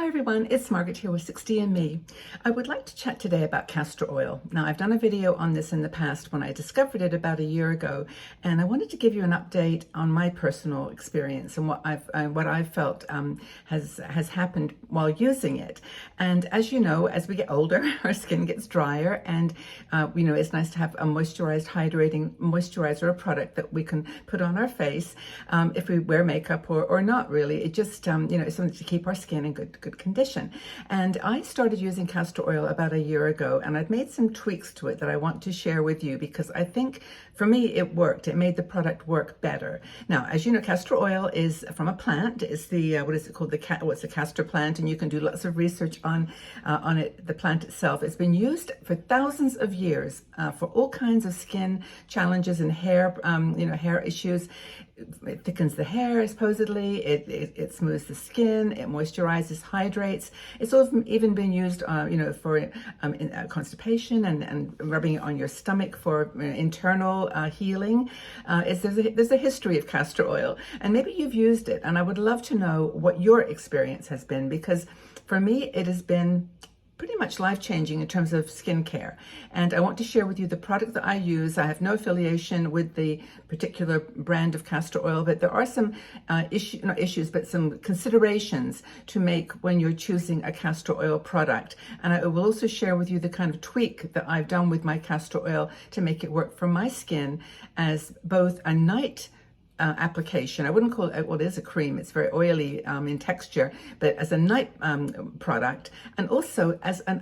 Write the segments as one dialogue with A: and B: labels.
A: Hi everyone, it's Margaret here with 60andMe. I would like to chat today about castor oil. Now, I've done a video on this in the past when I discovered it about a year ago, and I wanted to give you an update on my personal experience and what I've felt has happened while using it. And as you know, as we get older, our skin gets drier, and it's nice to have a moisturized, hydrating moisturizer, a product that we can put on our face if we wear makeup or not really. It just it's something to keep our skin in good condition. And I started using castor oil about a year ago, and I've made some tweaks to it that I want to share with you because I think for me it worked. It made the product work better. Now, as you know, castor oil is from a plant. It's the what is it called? What's the castor plant? And you can do lots of research on it, the plant itself. It's been used for thousands of years for all kinds of skin challenges and hair hair issues. It thickens the hair, supposedly. It smooths the skin. It moisturizes, hydrates. It's even been used, for constipation and rubbing it on your stomach for internal healing. There's a history of castor oil, and maybe you've used it. And I would love to know what your experience has been, because for me, it has been pretty much life-changing in terms of skincare. And I want to share with you the product that I use. I have no affiliation with the particular brand of castor oil, but there are some some considerations to make when you're choosing a castor oil product. And I will also share with you the kind of tweak that I've done with my castor oil to make it work for my skin as both a night application. I wouldn't call it, well, it is a cream. It's very oily in texture, but as a night product, and also as an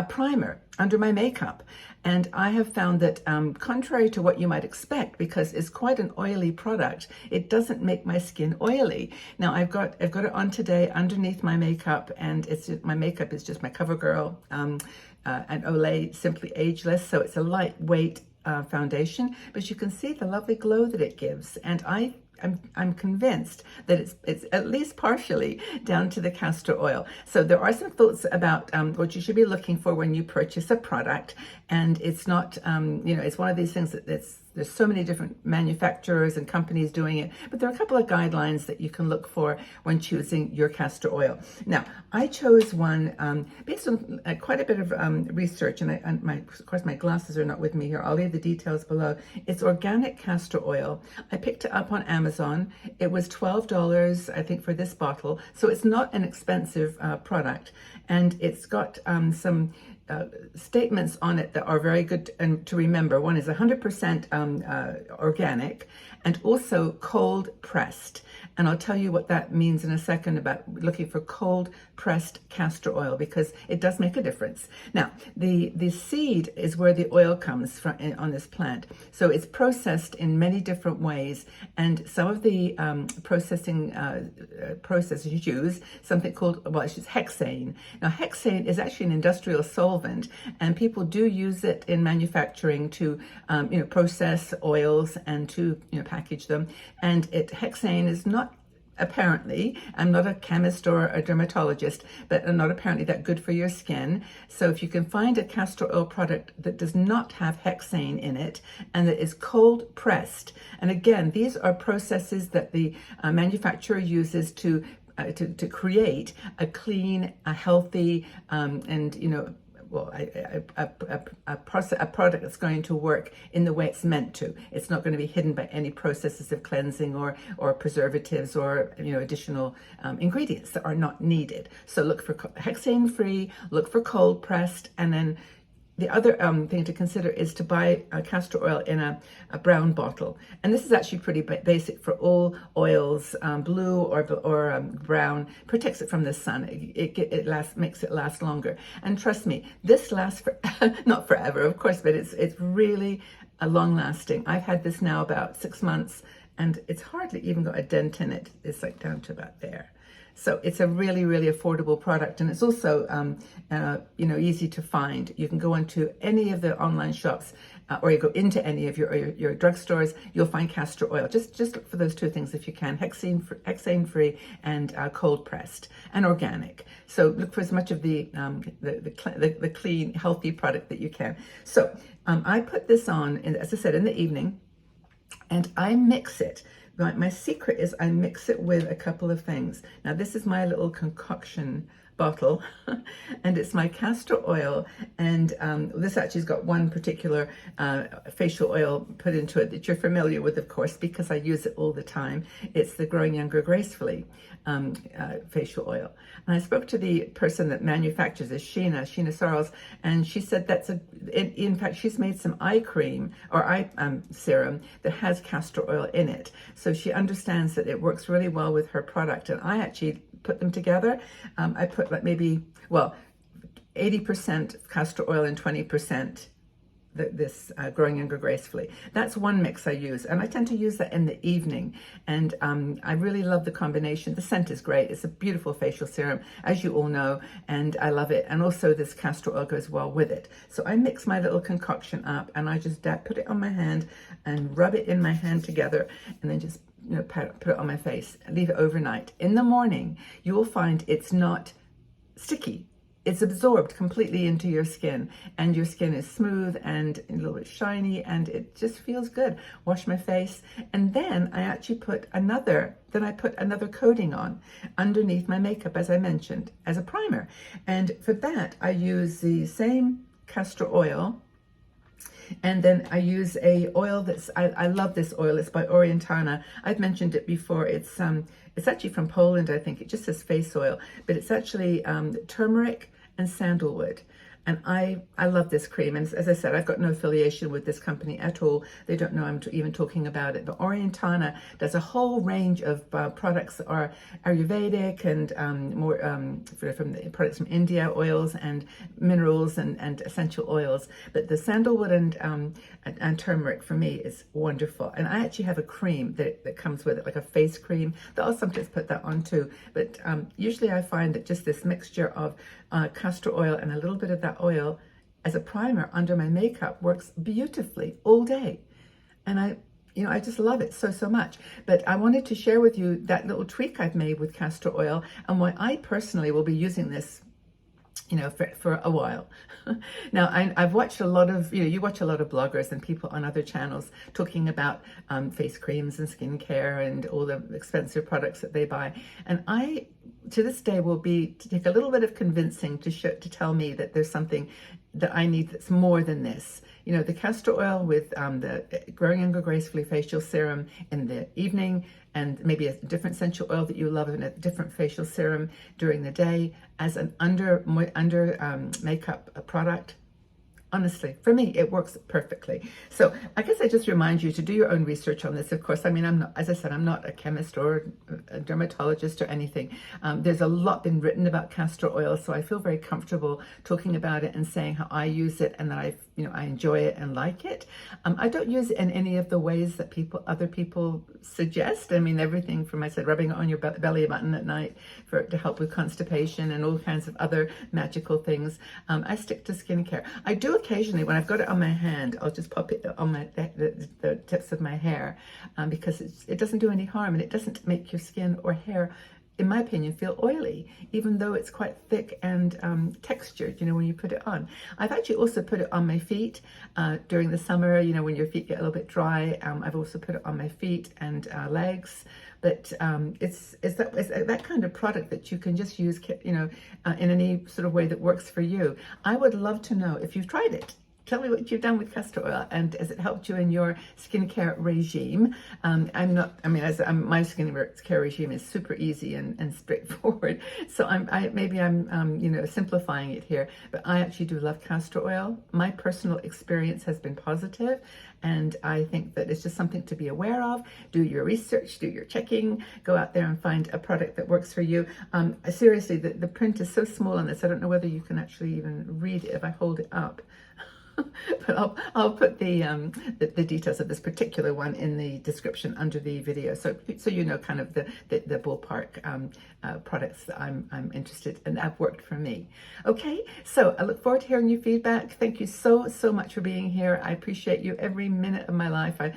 A: primer under my makeup. And I have found that contrary to what you might expect, because it's quite an oily product, it doesn't make my skin oily. Now, I've got it on today underneath my makeup, and my makeup is just my CoverGirl and Olay Simply Ageless, so it's a lightweight foundation, but you can see the lovely glow that it gives, and I'm convinced that it's at least partially down to the castor oil. So there are some thoughts about what you should be looking for when you purchase a product, and it's not it's one of these things that there's so many different manufacturers and companies doing it, but there are a couple of guidelines that you can look for when choosing your castor oil. Now, I chose one based on quite a bit of research, and of course my glasses are not with me here. I'll leave the details below. It's organic castor oil. I picked it up on Amazon. It was $12, I think, for this bottle. So it's not an expensive product, and it's got some statements on it that are very good to remember. One is 100% organic and also cold pressed. And I'll tell you what that means in a second about looking for cold pressed castor oil, because it does make a difference. Now, the seed is where the oil comes from on this plant. So it's processed in many different ways. And some of the processing processes use something called, it's just hexane. Now, hexane is actually an industrial solvent, and people do use it in manufacturing to process oils and to package them. And hexane is not, apparently, I'm not a chemist or a dermatologist, but not apparently that good for your skin. So if you can find a castor oil product that does not have hexane in it and that is cold pressed, and again, these are processes that the manufacturer uses to create a clean, a healthy, a product that's going to work in the way it's meant to. It's not going to be hidden by any processes of cleansing or preservatives or additional ingredients that are not needed. So look for hexane-free, look for cold pressed, and then the other thing to consider is to buy castor oil in a brown bottle. And this is actually pretty basic for all oils. Blue or brown protects it from the sun. It makes it last longer. And trust me, this lasts for not forever, of course, but it's really long lasting. I've had this now about 6 months, and it's hardly even got a dent in it. It's like down to about there. So it's a really, really affordable product, and it's also, easy to find. You can go into any of the online shops, or you go into any of your drugstores. You'll find castor oil. Just look for those two things if you can: hexane-free and cold pressed and organic. So look for as much of the clean, healthy product that you can. So I put this on, as I said, in the evening, and I mix it My secret is I mix it with a couple of things. Now, this is my little concoction bottle, and it's my castor oil, and this actually has got one particular facial oil put into it that you're familiar with, of course, because I use it all the time. It's the Growing Younger Gracefully facial oil. And I spoke to the person that manufactures this, Sheena Sarles, and she said in fact, she's made some eye cream or eye serum that has castor oil in it. So she understands that it works really well with her product. And I actually put them together. I put like maybe, well, 80% castor oil and 20% this Growing Younger Gracefully. That's one mix I use, and I tend to use that in the evening. And I really love the combination. The scent is great. It's a beautiful facial serum, as you all know, and I love it. And also this castor oil goes well with it. So I mix my little concoction up, and I just put it on my hand and rub it in my hand together, and then just put it on my face and leave it overnight. In the morning, you will find it's not sticky. It's absorbed completely into your skin, and your skin is smooth and a little bit shiny, and it just feels good. Wash my face, and then I actually put another coating on underneath my makeup, as I mentioned, as a primer. And for that, I use the same castor oil, and then I use a oil I love this oil. It's by Orientana. I've mentioned it before. It's actually from Poland, I think. It just says face oil, but it's actually turmeric and sandalwood. And I love this cream. And as I said, I've got no affiliation with this company at all. They don't know I'm even talking about it. But Orientana does a whole range of products that are Ayurvedic and more from the products from India, oils and minerals and essential oils. But the sandalwood and turmeric for me is wonderful. And I actually have a cream that comes with it, like a face cream. I'll sometimes put that on too. But usually I find that just this mixture of castor oil and a little bit of that oil as a primer under my makeup works beautifully all day. And I just love it so much. But I wanted to share with you that little tweak I've made with castor oil and why I personally will be using this for a while. Now, I've watched a lot of, you watch a lot of bloggers and people on other channels talking about face creams and skincare and all the expensive products that they buy. And I, to this day, will to take a little bit of convincing to tell me that there's something that I need that's more than this. The castor oil with the Growing Younger Gracefully facial serum in the evening, and maybe a different essential oil that you love in a different facial serum during the day as an under makeup product. Honestly, for me, it works perfectly. So I guess I just remind you to do your own research on this. Of course, I mean, I'm not, as I said, I'm not a chemist or a dermatologist or anything. There's a lot been written about castor oil, so I feel very comfortable talking about it and saying how I use it and that I enjoy it and like it. I don't use it in any of the ways that other people suggest. I mean, everything from, I said, rubbing it on your belly button at night to help with constipation and all kinds of other magical things. I stick to skincare. I do occasionally, when I've got it on my hand, I'll just pop it on the tips of my hair because it doesn't do any harm, and it doesn't make your skin or hair, in my opinion, feel oily, even though it's quite thick and textured, when you put it on. I've actually also put it on my feet during the summer, when your feet get a little bit dry. I've also put it on my feet and legs. But it's that kind of product that you can just use, in any sort of way that works for you. I would love to know if you've tried it. Tell me what you've done with castor oil, and has it helped you in your skincare regime? My skincare regime is super easy and straightforward. So I'm simplifying it here, but I actually do love castor oil. My personal experience has been positive, and I think that it's just something to be aware of. Do your research, do your checking, go out there and find a product that works for you. Seriously, the print is so small on this, I don't know whether you can actually even read it if I hold it up. But I'll put the details of this particular one in the description under the video, so you know kind of the ballpark products that I'm interested in, that have worked for me. Okay, so I look forward to hearing your feedback. Thank you so much for being here. I appreciate you every minute of my life. I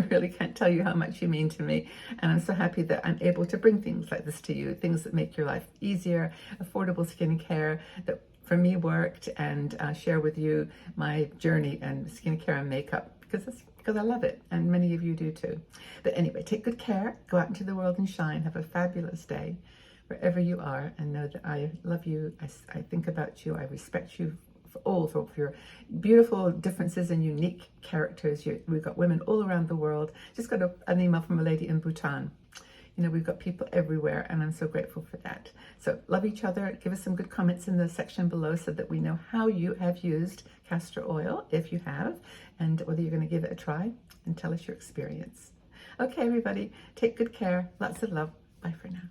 A: really can't tell you how much you mean to me, and I'm so happy that I'm able to bring things like this to you, things that make your life easier, affordable skincare that for me worked, and share with you my journey and skincare and makeup, because because I love it, and many of you do too. But anyway, take good care, go out into the world and shine. Have a fabulous day wherever you are, and know that I love you. I think about you. I respect you for your beautiful differences and unique characters. We've got women all around the world. Just got an email from a lady in Bhutan. You know, we've got people everywhere, and I'm so grateful for that. So love each other. Give us some good comments in the section below so that we know how you have used castor oil, if you have, and whether you're going to give it a try, and tell us your experience. Okay, everybody, take good care. Lots of love. Bye for now.